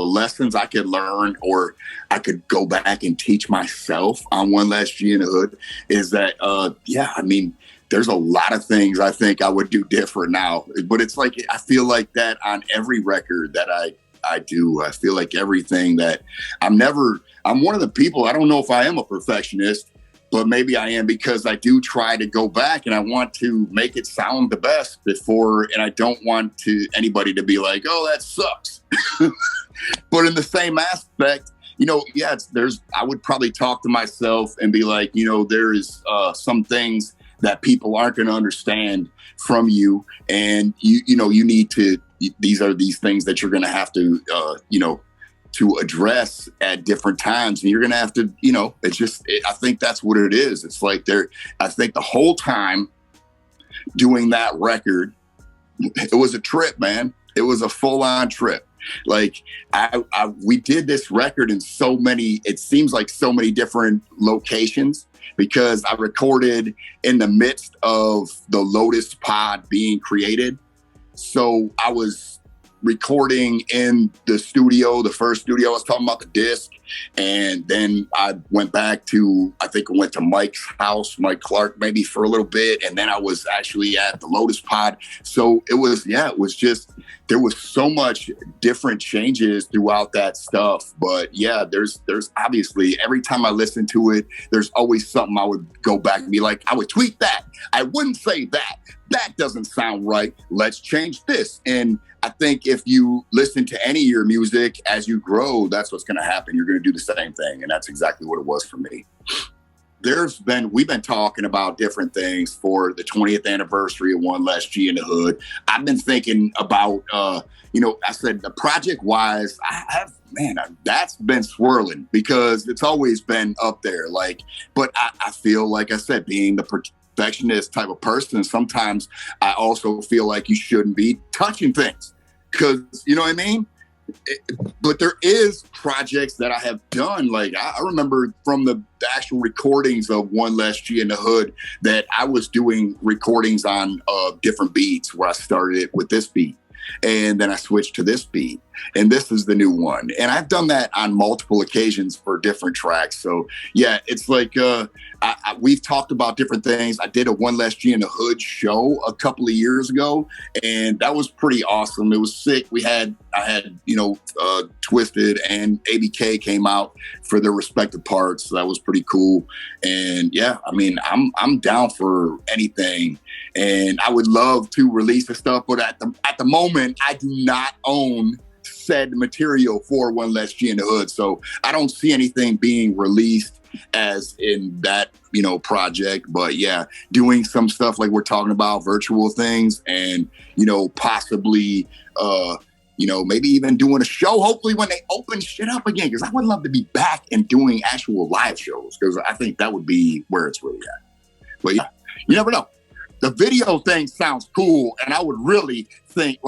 lessons I could learn or I could go back and teach myself on One Less G in the Hood is that, I mean, there's a lot of things I think I would do different now. But it's like, I feel like that on every record that I do. I feel like everything that I'm one of the people, I don't know if I am a perfectionist, but maybe I am because I do try to go back and I want to make it sound the best before, and I don't want anybody to be like, oh, that sucks. But in the same aspect, I would probably talk to myself and be like, there is some things that people aren't going to understand from you. And you need to, these are these things that you're going to have to, to address at different times. And you're going to have to, I think that's what it is. It's like I think the whole time doing that record, it was a trip, man. It was a full on trip. Like we did this record in it seems like so many different locations because I recorded in the midst of the Lotus Pod being created. So I was recording in the studio, the first studio I was talking about, the disc. And then I went back to, I think I went to Mike's house, Mike Clark, maybe for a little bit. And then I was actually at the Lotus Pod. So it was just, there was so much different changes throughout that stuff. But yeah, there's obviously, every time I listen to it, there's always something I would go back and be like, I would tweak that. I wouldn't say that. That doesn't sound right. Let's change this. And I think if you listen to any of your music as you grow, that's what's going to happen. You're going to do the same thing. And that's exactly what it was for me. We've been talking about different things for the 20th anniversary of One Less G in the Hood. I've been thinking about, I said the project wise, that's been swirling because it's always been up there. But I feel like I said, being the perfectionist type of person, sometimes I also feel like you shouldn't be touching things because, you know what I mean? But there is projects that I have done. Like I remember from the actual recordings of One Less G in the Hood that I was doing recordings on different beats where I started it with this beat. And then I switched to this beat. And this is the new one. And I've done that on multiple occasions for different tracks. So yeah, it's like we've talked about different things. I did a One Less G in the Hood show a couple of years ago, and that was pretty awesome. It was sick. I had Twisted and ABK came out for their respective parts. So that was pretty cool. And yeah, I mean, I'm down for anything. And I would love to release the stuff, but at the moment, I do not own said material for One Less G in the Hood. So I don't see anything being released as in that, project. But yeah, doing some stuff like we're talking about, virtual things, and, possibly, maybe even doing a show, hopefully when they open shit up again, because I would love to be back and doing actual live shows, because I think that would be where it's really at. But yeah, you never know. The video thing sounds cool, and I would really think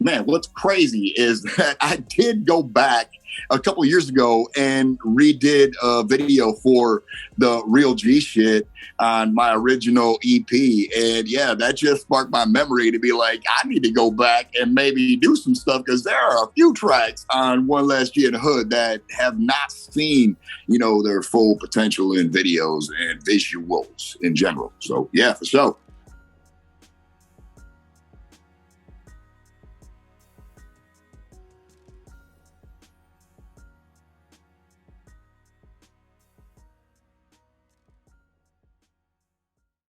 man, what's crazy is that I did go back a couple of years ago and redid a video for the Real G shit on my original EP. And yeah, that just sparked my memory to be like, I need to go back and maybe do some stuff, because there are a few tracks on One Less G in the Hood that have not seen, their full potential in videos and visuals in general. So yeah, for sure.